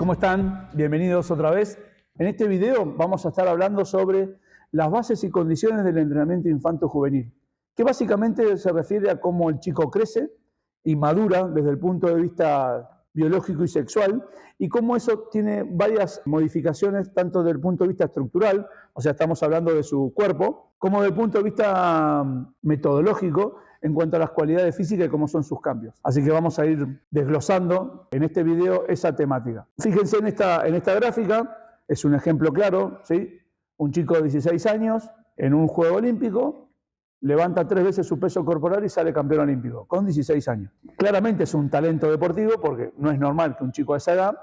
¿Cómo están? Bienvenidos otra vez. En este video vamos a estar hablando sobre las bases y condiciones del entrenamiento infanto-juvenil, que básicamente se refiere a cómo el chico crece y madura desde el punto de vista biológico y sexual, y cómo eso tiene varias modificaciones, tanto desde el punto de vista estructural, o sea, estamos hablando de su cuerpo, como desde el punto de vista metodológico, en cuanto a las cualidades físicas y cómo son sus cambios. Así que vamos a ir desglosando en este video esa temática. Fíjense en esta gráfica, es un ejemplo claro, ¿sí? Un chico de 16 años en un juego olímpico levanta 3 veces su peso corporal y sale campeón olímpico, con 16 años. Claramente es un talento deportivo porque no es normal que un chico de esa edad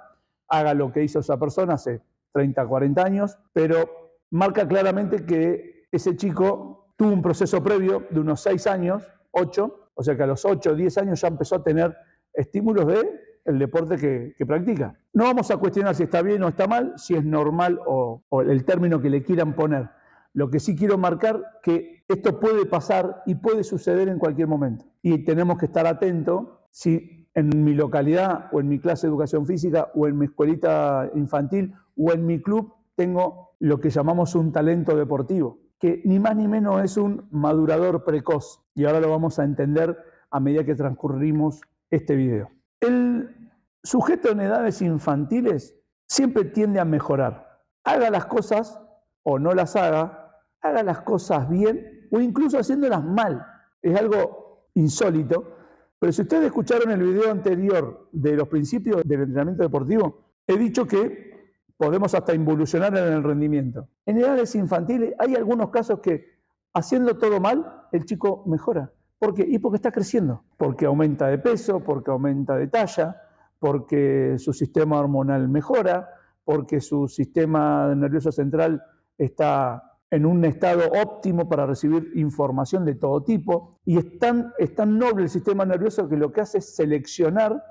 haga lo que hizo esa persona hace 30, 40 años, pero marca claramente que ese chico tuvo un proceso previo de unos 6 años, 8, o sea que a los 8 o 10 años ya empezó a tener estímulos del deporte que practica. No vamos a cuestionar si está bien o está mal, si es normal o el término que le quieran poner. Lo que sí quiero marcar que esto puede pasar y puede suceder en cualquier momento. Y tenemos que estar atentos si en mi localidad o en mi clase de educación física o en mi escuelita infantil o en mi club tengo lo que llamamos un talento deportivo, que ni más ni menos es un madurador precoz. Y ahora lo vamos a entender a medida que transcurrimos este video. El sujeto en edades infantiles siempre tiende a mejorar. Haga las cosas o no las haga las cosas bien o incluso haciéndolas mal. Es algo insólito, pero si ustedes escucharon el video anterior de los principios del entrenamiento deportivo, he dicho que podemos hasta involucionar en el rendimiento. En edades infantiles hay algunos casos que haciendo todo mal, el chico mejora. ¿Por qué? Y porque está creciendo, porque aumenta de peso, porque aumenta de talla, porque su sistema hormonal mejora, porque su sistema nervioso central está en un estado óptimo para recibir información de todo tipo, y es tan noble el sistema nervioso que lo que hace es seleccionar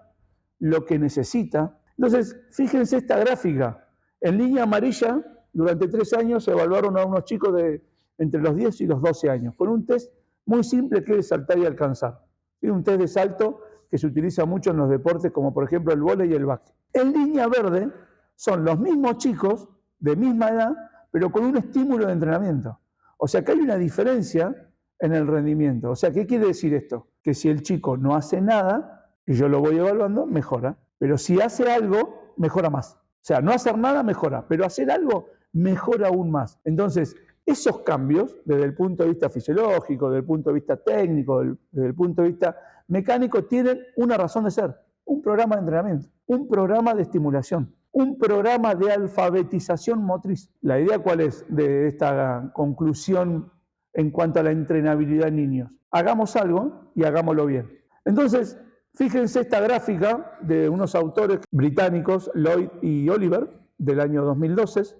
lo que necesita. Entonces, fíjense esta gráfica. En línea amarilla, durante 3 años se evaluaron a unos chicos de entre los 10 y los 12 años, con un test muy simple que es saltar y alcanzar. Es un test de salto que se utiliza mucho en los deportes, como por ejemplo el vóley y el básquet. En línea verde son los mismos chicos de misma edad, pero con un estímulo de entrenamiento. O sea que hay una diferencia en el rendimiento. O sea, ¿qué quiere decir esto? Que si el chico no hace nada, y yo lo voy evaluando, mejora. Pero si hace algo, mejora más. O sea, no hacer nada mejora, pero hacer algo mejora aún más. Entonces, esos cambios, desde el punto de vista fisiológico, desde el punto de vista técnico, desde el punto de vista mecánico, tienen una razón de ser. Un programa de entrenamiento, un programa de estimulación, un programa de alfabetización motriz. ¿La idea cuál es de esta conclusión en cuanto a la entrenabilidad en niños? Hagamos algo y hagámoslo bien. Entonces, fíjense esta gráfica de unos autores británicos, Lloyd y Oliver, del año 2012,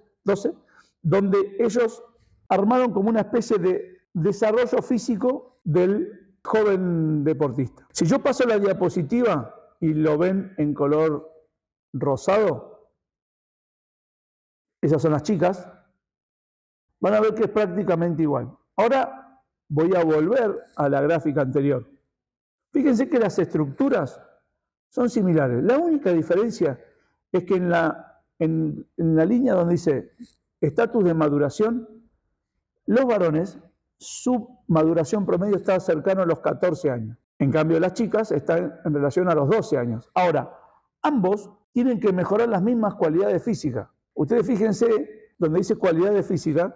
donde ellos armaron como una especie de desarrollo físico del joven deportista. Si yo paso la diapositiva y lo ven en color rosado, esas son las chicas, van a ver que es prácticamente igual. Ahora voy a volver a la gráfica anterior. Fíjense que las estructuras son similares. La única diferencia es que en la línea donde dice estatus de maduración, los varones, su maduración promedio está cercano a los 14 años. En cambio, las chicas están en relación a los 12 años. Ahora, ambos tienen que mejorar las mismas cualidades físicas. Ustedes fíjense, donde dice cualidades físicas,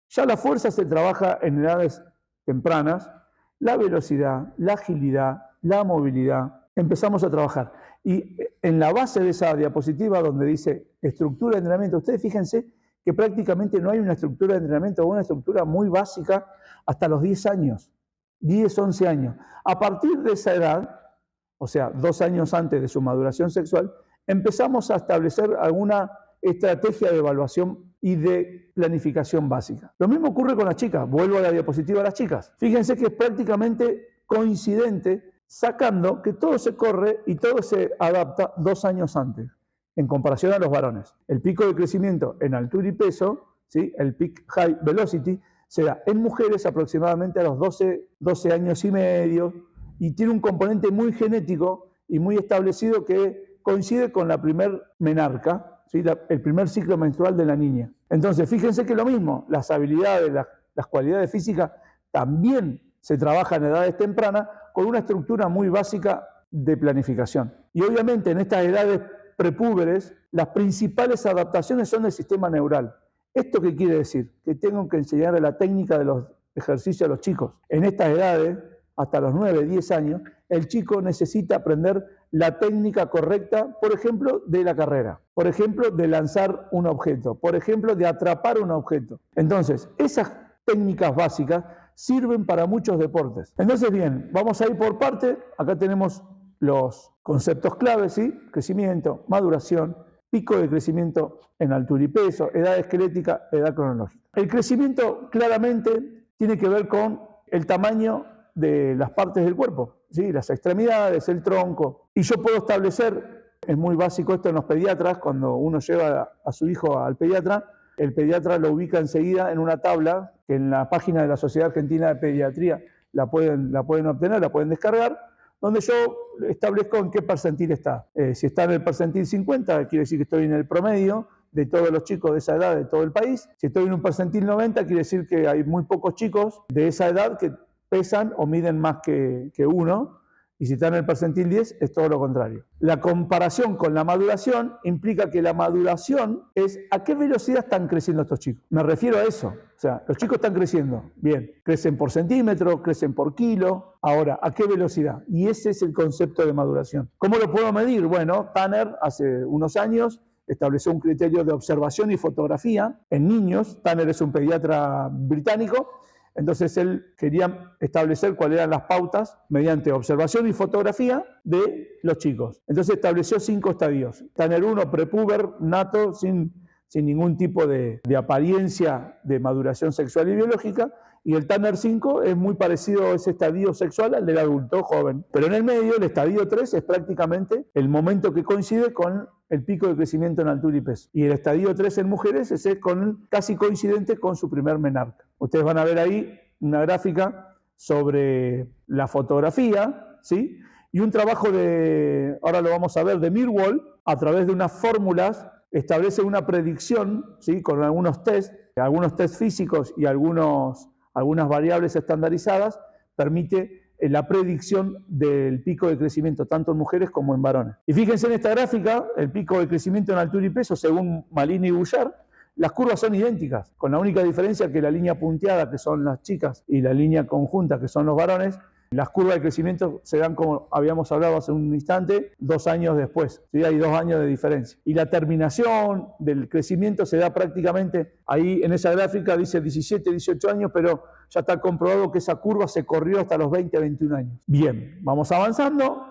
ya la fuerza se trabaja en edades tempranas, la velocidad, la agilidad, la movilidad, empezamos a trabajar. Y en la base de esa diapositiva donde dice estructura de entrenamiento, ustedes fíjense que prácticamente no hay una estructura de entrenamiento o una estructura muy básica hasta los 10 años, 10, 11 años. A partir de esa edad, o sea, 2 años antes de su maduración sexual, empezamos a establecer alguna estrategia de evaluación y de planificación básica. Lo mismo ocurre con las chicas. Vuelvo a la diapositiva de las chicas. Fíjense que es prácticamente coincidente, sacando que todo se corre y todo se adapta 2 años antes, en comparación a los varones. El pico de crecimiento en altura y peso, ¿sí? El peak high velocity, se da en mujeres aproximadamente a los 12 años y medio, y tiene un componente muy genético y muy establecido que coincide con la primer menarca, ¿sí? El primer ciclo menstrual de la niña. Entonces, fíjense que lo mismo, las habilidades, las cualidades físicas también se trabajan en edades tempranas con una estructura muy básica de planificación. Y obviamente en estas edades prepúberes, las principales adaptaciones son del sistema neural. ¿Esto qué quiere decir? Que tengo que enseñar la técnica de los ejercicios a los chicos. En estas edades, hasta los 9, 10 años, el chico necesita aprender la técnica correcta, por ejemplo, de la carrera, por ejemplo, de lanzar un objeto, por ejemplo, de atrapar un objeto. Entonces, esas técnicas básicas sirven para muchos deportes. Entonces, bien, vamos a ir por parte. Acá tenemos los conceptos claves, ¿sí? Crecimiento, maduración, pico de crecimiento en altura y peso, edad esquelética, edad cronológica. El crecimiento claramente tiene que ver con el tamaño de las partes del cuerpo, ¿sí? Las extremidades, el tronco. Y yo puedo establecer, es muy básico esto en los pediatras, cuando uno lleva a su hijo al pediatra, el pediatra lo ubica enseguida en una tabla que en la página de la Sociedad Argentina de Pediatría la pueden obtener, la pueden descargar, donde yo establezco en qué percentil está. Si está en el percentil 50, quiere decir que estoy en el promedio de todos los chicos de esa edad de todo el país. Si estoy en un percentil 90, quiere decir que hay muy pocos chicos de esa edad que pesan o miden más que uno. Y si está en el percentil 10, es todo lo contrario. La comparación con la maduración implica que la maduración es a qué velocidad están creciendo estos chicos. Me refiero a eso. O sea, los chicos están creciendo. Bien, crecen por centímetro, crecen por kilo. Ahora, ¿a qué velocidad? Y ese es el concepto de maduración. ¿Cómo lo puedo medir? Bueno, Tanner hace unos años estableció un criterio de observación y fotografía en niños. Tanner es un pediatra británico. Entonces él quería establecer cuáles eran las pautas mediante observación y fotografía de los chicos. Entonces estableció 5 estadios. Tanner 1, prepúber, nato, sin ningún tipo de apariencia de maduración sexual y biológica. Y el Tanner 5 es muy parecido a ese estadio sexual al del adulto joven. Pero en el medio, el estadio 3 es prácticamente el momento que coincide con el pico de crecimiento en altura y peso. Y el estadio 3 en mujeres es casi coincidente con su primer menarca. Ustedes van a ver ahí una gráfica sobre la fotografía, ¿sí? Y un trabajo ahora lo vamos a ver, de Mirwald, a través de unas fórmulas, establece una predicción, ¿sí? Con algunos test físicos y algunas variables estandarizadas, permite la predicción del pico de crecimiento tanto en mujeres como en varones. Y fíjense en esta gráfica, el pico de crecimiento en altura y peso, según Malini y Bouchard, las curvas son idénticas, con la única diferencia que la línea punteada, que son las chicas, y la línea conjunta, que son los varones, las curvas de crecimiento se dan, como habíamos hablado hace un instante, 2 años después. ¿Sí? Hay 2 años de diferencia. Y la terminación del crecimiento se da prácticamente, ahí en esa gráfica dice 17, 18 años, pero ya está comprobado que esa curva se corrió hasta los 20, 21 años. Bien, vamos avanzando.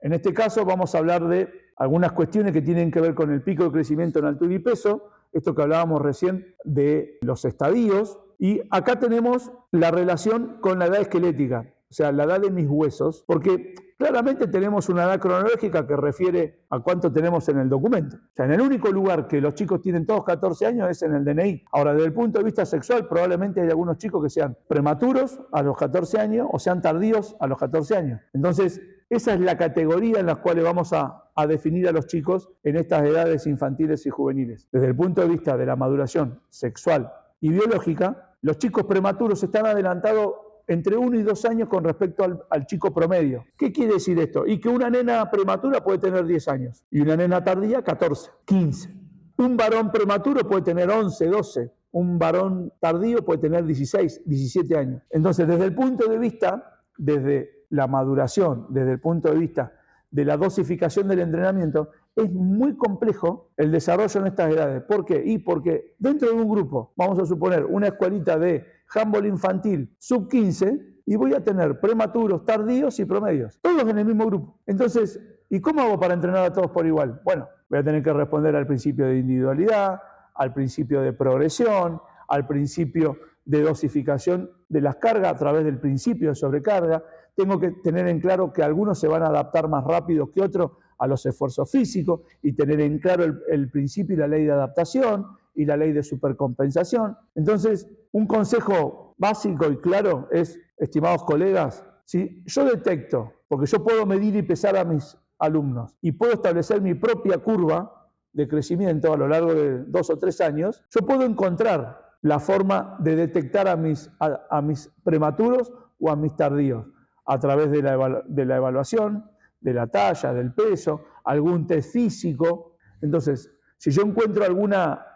En este caso vamos a hablar de algunas cuestiones que tienen que ver con el pico de crecimiento en altura y peso, esto que hablábamos recién de los estadios. Y acá tenemos la relación con la edad esquelética. O sea, la edad de mis huesos, porque claramente tenemos una edad cronológica que refiere a cuánto tenemos en el documento. O sea, en el único lugar que los chicos tienen todos 14 años es en el DNI. Ahora, desde el punto de vista sexual, probablemente hay algunos chicos que sean prematuros a los 14 años o sean tardíos a los 14 años. Entonces, esa es la categoría en la cual vamos a definir a los chicos en estas edades infantiles y juveniles. Desde el punto de vista de la maduración sexual y biológica, los chicos prematuros están adelantados entre 1 y 2 años con respecto al chico promedio. ¿Qué quiere decir esto? Y que una nena prematura puede tener 10 años y una nena tardía 14, 15. Un varón prematuro puede tener 11, 12. Un varón tardío puede tener 16, 17 años. Entonces, desde el punto de vista, desde la maduración, desde el punto de vista de la dosificación del entrenamiento, es muy complejo el desarrollo en estas edades. ¿Por qué? Y porque dentro de un grupo, vamos a suponer una escuelita de handball infantil sub-15, y voy a tener prematuros, tardíos y promedios, todos en el mismo grupo. Entonces, ¿y cómo hago para entrenar a todos por igual? Bueno, voy a tener que responder al principio de individualidad, al principio de progresión, al principio de dosificación de las cargas a través del principio de sobrecarga. Tengo que tener en claro que algunos se van a adaptar más rápido que otros a los esfuerzos físicos y tener en claro el principio y la ley de adaptación y la ley de supercompensación. Entonces, un consejo básico y claro es, estimados colegas, si yo detecto, porque yo puedo medir y pesar a alumnos y puedo establecer mi propia curva de crecimiento a lo largo de 2 o 3 años, yo puedo encontrar la forma de detectar a mis prematuros o a mis tardíos a través de la evaluación, de la talla, del peso, algún test físico. Entonces, si yo encuentro alguna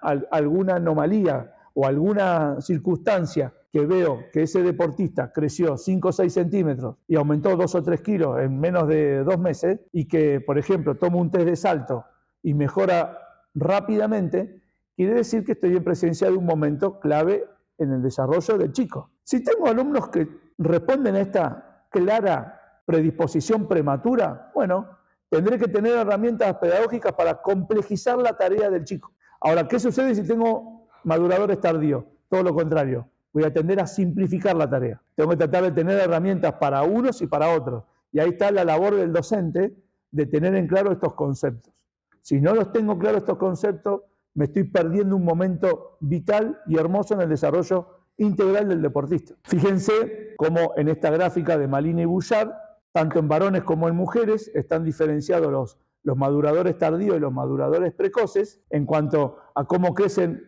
anomalía o alguna circunstancia que veo que ese deportista creció 5 o 6 centímetros y aumentó 2 o 3 kilos en menos de 2 meses y que, por ejemplo, tomo un test de salto y mejora rápidamente, quiere decir que estoy en presencia de un momento clave en el desarrollo del chico. Si tengo alumnos que responden a esta clara predisposición prematura, bueno, tendré que tener herramientas pedagógicas para complejizar la tarea del chico. Ahora, ¿qué sucede si tengo maduradores tardíos? Todo lo contrario, voy a tender a simplificar la tarea. Tengo que tratar de tener herramientas para unos y para otros. Y ahí está la labor del docente de tener en claro estos conceptos. Si no los tengo claros estos conceptos, me estoy perdiendo un momento vital y hermoso en el desarrollo integral del deportista. Fíjense cómo en esta gráfica de Malina y Bouchard, tanto en varones como en mujeres, están diferenciados los maduradores tardíos y los maduradores precoces en cuanto a cómo crecen,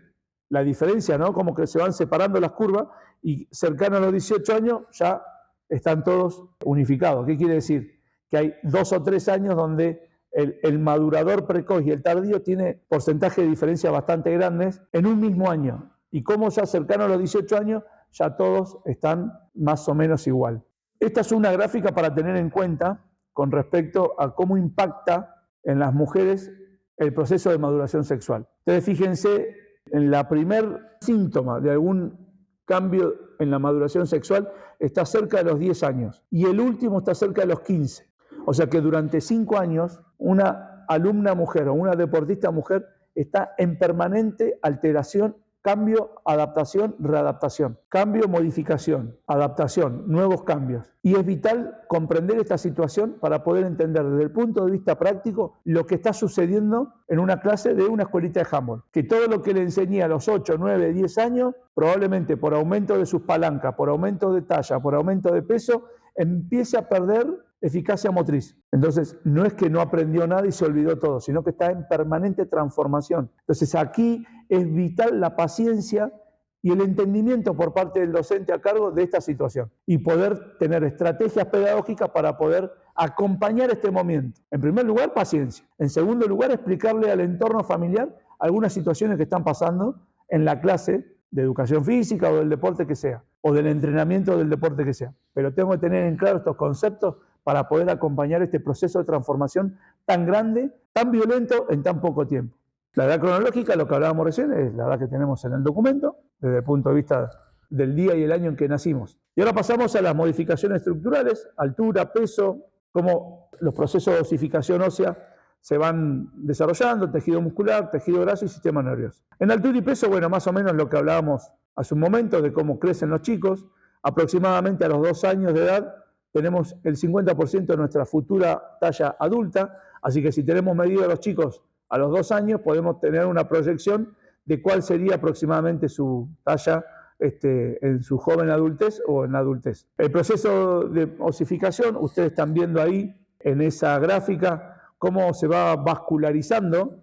la diferencia, ¿no? Cómo que se van separando las curvas y cercano a los 18 años ya están todos unificados. ¿Qué quiere decir? Que hay 2 o 3 años donde el madurador precoz y el tardío tiene porcentaje de diferencia bastante grandes en un mismo año. Y como ya cercano a los 18 años, ya todos están más o menos igual. Esta es una gráfica para tener en cuenta con respecto a cómo impacta en las mujeres el proceso de maduración sexual. Entonces, fíjense, en la primer síntoma de algún cambio en la maduración sexual está cerca de los 10 años y el último está cerca de los 15. O sea que durante 5 años una alumna mujer o una deportista mujer está en permanente alteración, cambio, adaptación, readaptación, cambio, modificación, adaptación, nuevos cambios. Y es vital comprender esta situación para poder entender desde el punto de vista práctico lo que está sucediendo en una clase de una escuelita de handball. Que todo lo que le enseñé a los 8, 9, 10 años, probablemente por aumento de sus palancas, por aumento de talla, por aumento de peso, empiece a perder eficacia motriz. Entonces, no es que no aprendió nada y se olvidó todo, sino que está en permanente transformación. Entonces, aquí es vital la paciencia y el entendimiento por parte del docente a cargo de esta situación y poder tener estrategias pedagógicas para poder acompañar este momento. En primer lugar, paciencia. En segundo lugar, explicarle al entorno familiar algunas situaciones que están pasando en la clase de educación física o del deporte que sea, o del entrenamiento del deporte que sea. Pero tengo que tener en claro estos conceptos para poder acompañar este proceso de transformación tan grande, tan violento en tan poco tiempo. La edad cronológica, lo que hablábamos recién, es la edad que tenemos en el documento, desde el punto de vista del día y el año en que nacimos. Y ahora pasamos a las modificaciones estructurales, altura, peso, cómo los procesos de osificación ósea se van desarrollando, tejido muscular, tejido graso y sistema nervioso. En altura y peso, bueno, más o menos lo que hablábamos hace un momento de cómo crecen los chicos, aproximadamente a los 2 años de edad tenemos el 50% de nuestra futura talla adulta, así que si tenemos medido a los chicos a los 2 años, podemos tener una proyección de cuál sería aproximadamente su talla en su joven adultez o en la adultez. El proceso de osificación, ustedes están viendo ahí en esa gráfica cómo se va vascularizando.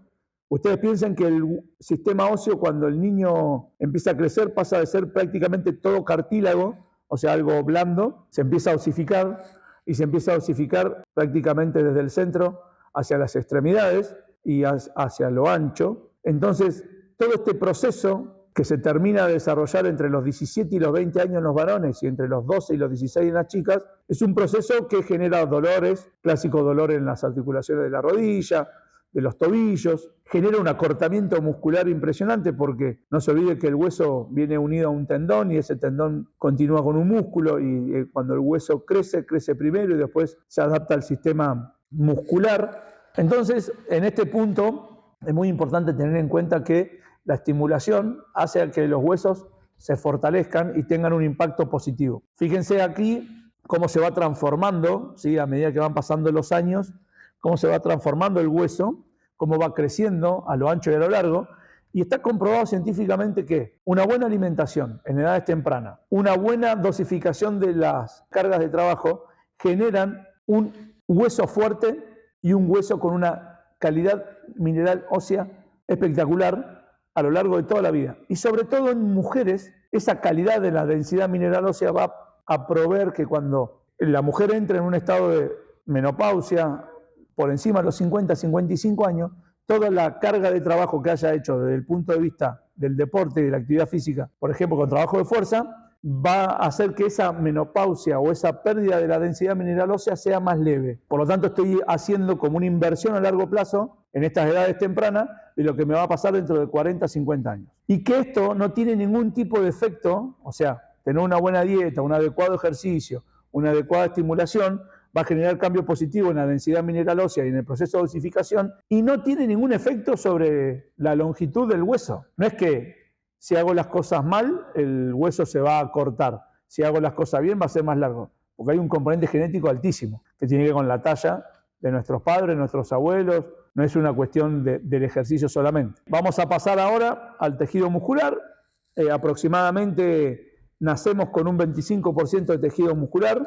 Ustedes piensan que el sistema óseo, cuando el niño empieza a crecer, pasa de ser prácticamente todo cartílago, o sea, algo blando, se empieza a osificar y se empieza a osificar prácticamente desde el centro hacia las extremidades y hacia lo ancho. Entonces, todo este proceso que se termina de desarrollar entre los 17 y los 20 años en los varones y entre los 12 y los 16 en las chicas, es un proceso que genera dolores, clásico dolor en las articulaciones de la rodilla, de los tobillos, genera un acortamiento muscular impresionante porque no se olvide que el hueso viene unido a un tendón y ese tendón continúa con un músculo y cuando el hueso crece, crece primero y después se adapta al sistema muscular. Entonces, en este punto es muy importante tener en cuenta que la estimulación hace a que los huesos se fortalezcan y tengan un impacto positivo. Fíjense aquí cómo se va transformando, ¿sí? A medida que van pasando los años, cómo se va transformando el hueso, cómo va creciendo a lo ancho y a lo largo, y está comprobado científicamente que una buena alimentación en edades tempranas, una buena dosificación de las cargas de trabajo generan un hueso fuerte y un hueso con una calidad mineral ósea espectacular a lo largo de toda la vida. Y sobre todo en mujeres, esa calidad de la densidad mineral ósea va a proveer que cuando la mujer entre en un estado de menopausia por encima de los 50, 55 años, toda la carga de trabajo que haya hecho desde el punto de vista del deporte y de la actividad física, por ejemplo, con trabajo de fuerza, va a hacer que esa menopausia o esa pérdida de la densidad mineral ósea sea más leve. Por lo tanto, estoy haciendo como una inversión a largo plazo en estas edades tempranas de lo que me va a pasar dentro de 40, 50 años. Y que esto no tiene ningún tipo de efecto, o sea, tener una buena dieta, un adecuado ejercicio, una adecuada estimulación, va a generar cambio positivo en la densidad mineral ósea y en el proceso de osificación, y no tiene ningún efecto sobre la longitud del hueso. No es que si hago las cosas mal, el hueso se va a cortar. Si hago las cosas bien, va a ser más largo. Porque hay un componente genético altísimo, que tiene que ver con la talla de nuestros padres, nuestros abuelos. No es una cuestión del ejercicio solamente. Vamos a pasar ahora al tejido muscular. Aproximadamente nacemos con un 25% de tejido muscular,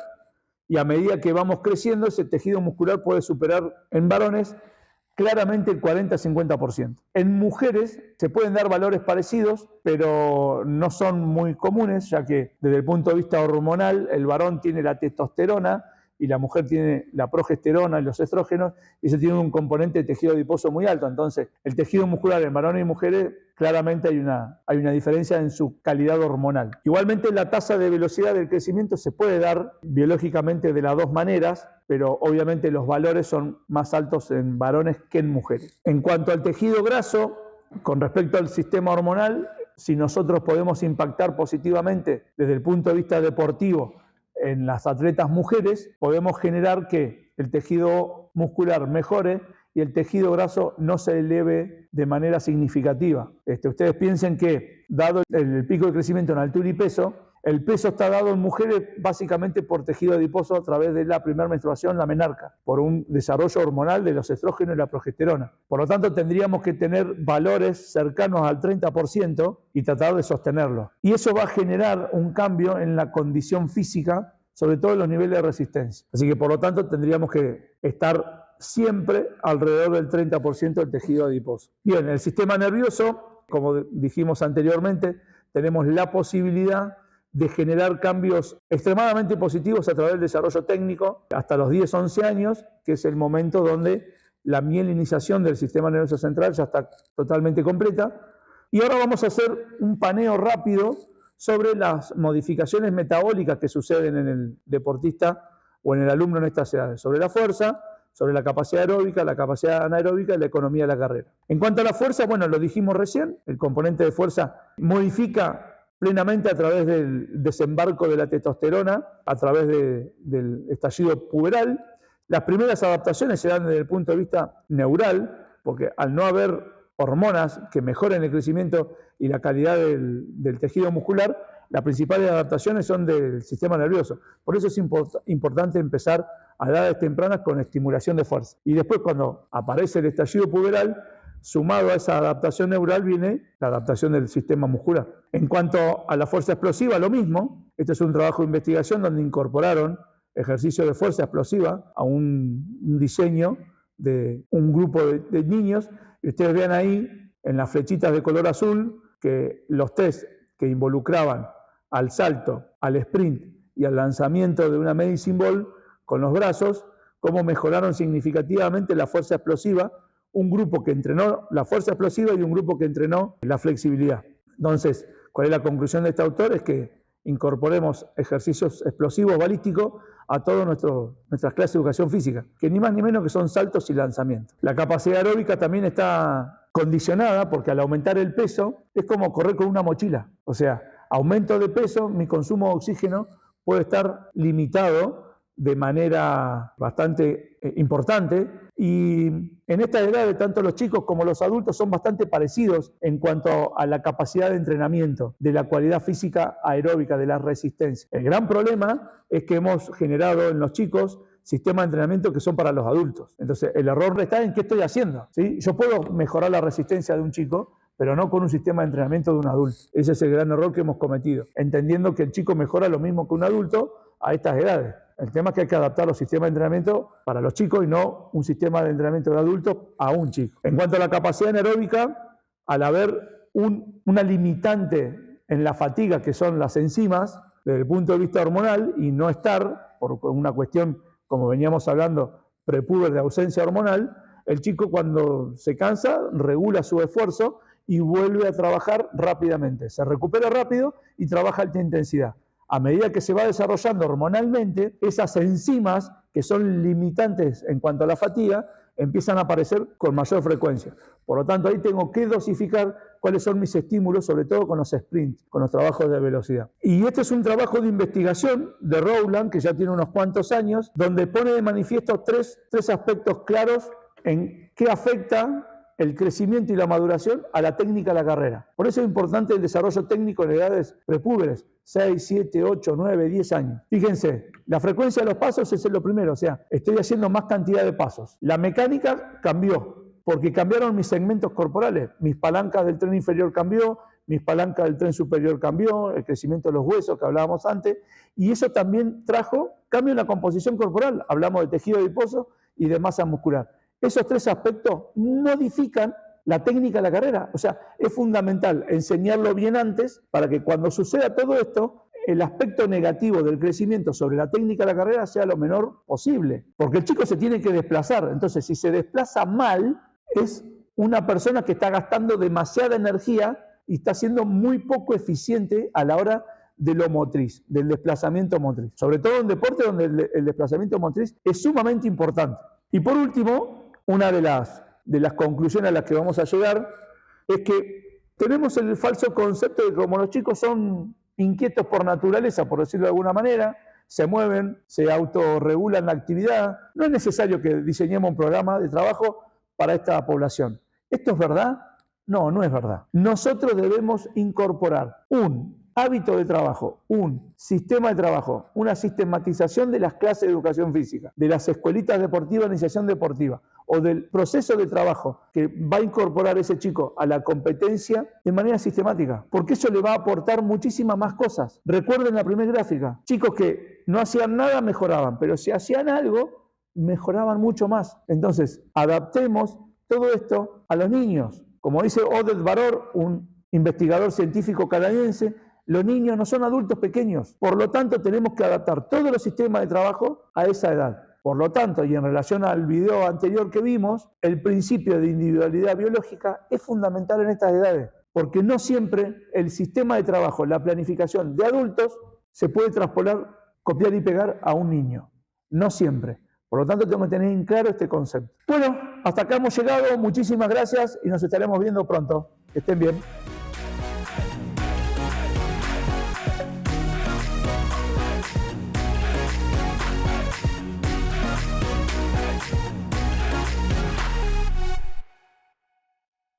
y a medida que vamos creciendo, ese tejido muscular puede superar en varones claramente el 40-50%. En mujeres se pueden dar valores parecidos, pero no son muy comunes, ya que desde el punto de vista hormonal, el varón tiene la testosterona y la mujer tiene la progesterona y los estrógenos, y eso tiene un componente de tejido adiposo muy alto. Entonces, el tejido muscular en varones y mujeres, claramente hay una diferencia en su calidad hormonal. Igualmente, la tasa de velocidad del crecimiento se puede dar biológicamente de las dos maneras, pero obviamente los valores son más altos en varones que en mujeres. En cuanto al tejido graso, con respecto al sistema hormonal, si nosotros podemos impactar positivamente desde el punto de vista deportivo en las atletas mujeres, podemos generar que el tejido muscular mejore y el tejido graso no se eleve de manera significativa. Ustedes piensen que, dado el pico de crecimiento en altura y peso, el peso está dado en mujeres básicamente por tejido adiposo a través de la primera menstruación, la menarca, por un desarrollo hormonal de los estrógenos y la progesterona. Por lo tanto, tendríamos que tener valores cercanos al 30% y tratar de sostenerlos. Y eso va a generar un cambio en la condición física, sobre todo en los niveles de resistencia. Así que, por lo tanto, tendríamos que estar siempre alrededor del 30% del tejido adiposo. Bien, el sistema nervioso, como dijimos anteriormente, tenemos la posibilidad de generar cambios extremadamente positivos a través del desarrollo técnico hasta los 10-11 años, que es el momento donde la mielinización del sistema nervioso central ya está totalmente completa. Y ahora vamos a hacer un paneo rápido sobre las modificaciones metabólicas que suceden en el deportista o en el alumno en estas edades, sobre la fuerza, sobre la capacidad aeróbica, la capacidad anaeróbica y la economía de la carrera. En cuanto a la fuerza, bueno, lo dijimos recién, el componente de fuerza modifica plenamente a través del desembarco de la testosterona, a través del estallido puberal. Las primeras adaptaciones se dan desde el punto de vista neural, porque al no haber hormonas que mejoren el crecimiento y la calidad del tejido muscular, las principales adaptaciones son del sistema nervioso. Por eso es importante empezar a edades tempranas con estimulación de fuerza. Y después, cuando aparece el estallido puberal, sumado a esa adaptación neural viene la adaptación del sistema muscular. En cuanto a la fuerza explosiva, lo mismo. Este es un trabajo de investigación donde incorporaron ejercicio de fuerza explosiva a un diseño de un grupo de niños. Y ustedes vean ahí, en las flechitas de color azul, que los test que involucraban al salto, al sprint y al lanzamiento de una medicine ball con los brazos, cómo mejoraron significativamente la fuerza explosiva, un grupo que entrenó la fuerza explosiva y un grupo que entrenó la flexibilidad. Entonces, ¿cuál es la conclusión de este autor? Es que incorporemos ejercicios explosivos balísticos a todas nuestras clases de educación física, que ni más ni menos que son saltos y lanzamientos. La capacidad aeróbica también está condicionada porque al aumentar el peso es como correr con una mochila. O sea, aumento de peso, mi consumo de oxígeno puede estar limitado de manera bastante importante, y en esta edad tanto los chicos como los adultos son bastante parecidos en cuanto a la capacidad de entrenamiento, de la cualidad física aeróbica, de la resistencia. El gran problema es que hemos generado en los chicos sistemas de entrenamiento que son para los adultos. Entonces el error está en qué estoy haciendo, ¿sí? Yo puedo mejorar la resistencia de un chico, pero no con un sistema de entrenamiento de un adulto. Ese es el gran error que hemos cometido, entendiendo que el chico mejora lo mismo que un adulto a estas edades. El tema es que hay que adaptar los sistemas de entrenamiento para los chicos y no un sistema de entrenamiento de adultos a un chico. En cuanto a la capacidad anaeróbica, al haber una limitante en la fatiga, que son las enzimas, desde el punto de vista hormonal, y no estar, por una cuestión, como veníamos hablando, prepuber de ausencia hormonal, el chico cuando se cansa regula su esfuerzo y vuelve a trabajar rápidamente. Se recupera rápido y trabaja a alta intensidad. A medida que se va desarrollando hormonalmente, esas enzimas que son limitantes en cuanto a la fatiga, empiezan a aparecer con mayor frecuencia. Por lo tanto, ahí tengo que dosificar cuáles son mis estímulos, sobre todo con los sprints, con los trabajos de velocidad. Y este es un trabajo de investigación de Rowland, que ya tiene unos cuantos años, donde pone de manifiesto tres aspectos claros en qué afecta el crecimiento y la maduración a la técnica de la carrera. Por eso es importante el desarrollo técnico en edades prepúberes, 6, 7, 8, 9, 10 años. Fíjense, la frecuencia de los pasos es lo primero, o sea, estoy haciendo más cantidad de pasos. La mecánica cambió, porque cambiaron mis segmentos corporales. Mis palancas del tren inferior cambió, mis palancas del tren superior cambió, el crecimiento de los huesos que hablábamos antes, y eso también trajo cambio en la composición corporal. Hablamos de tejido adiposo y de masa muscular. Esos tres aspectos modifican la técnica de la carrera. O sea, es fundamental enseñarlo bien antes para que cuando suceda todo esto, el aspecto negativo del crecimiento sobre la técnica de la carrera sea lo menor posible. Porque el chico se tiene que desplazar. Entonces, si se desplaza mal, es una persona que está gastando demasiada energía y está siendo muy poco eficiente a la hora de lo motriz, del desplazamiento motriz. Sobre todo en deporte donde el desplazamiento motriz es sumamente importante. Y por último, una de las conclusiones a las que vamos a llegar es que tenemos el falso concepto de que como los chicos son inquietos por naturaleza, por decirlo de alguna manera, se mueven, se autorregulan la actividad, no es necesario que diseñemos un programa de trabajo para esta población. ¿Esto es verdad? No, no es verdad. Nosotros debemos incorporar un hábito de trabajo, un sistema de trabajo, una sistematización de las clases de educación física, de las escuelitas deportivas, iniciación deportiva, o del proceso de trabajo que va a incorporar ese chico a la competencia de manera sistemática, porque eso le va a aportar muchísimas más cosas. Recuerden la primera gráfica, chicos que no hacían nada mejoraban, pero si hacían algo, mejoraban mucho más. Entonces, adaptemos todo esto a los niños. Como dice Oded Baror, un investigador científico canadiense, los niños no son adultos pequeños, por lo tanto tenemos que adaptar todos los sistemas de trabajo a esa edad. Por lo tanto, y en relación al video anterior que vimos, el principio de individualidad biológica es fundamental en estas edades, porque no siempre el sistema de trabajo, la planificación de adultos, se puede traspolar, copiar y pegar a un niño. No siempre. Por lo tanto, tengo que tener en claro este concepto. Bueno, hasta acá hemos llegado. Muchísimas gracias y nos estaremos viendo pronto. Que estén bien.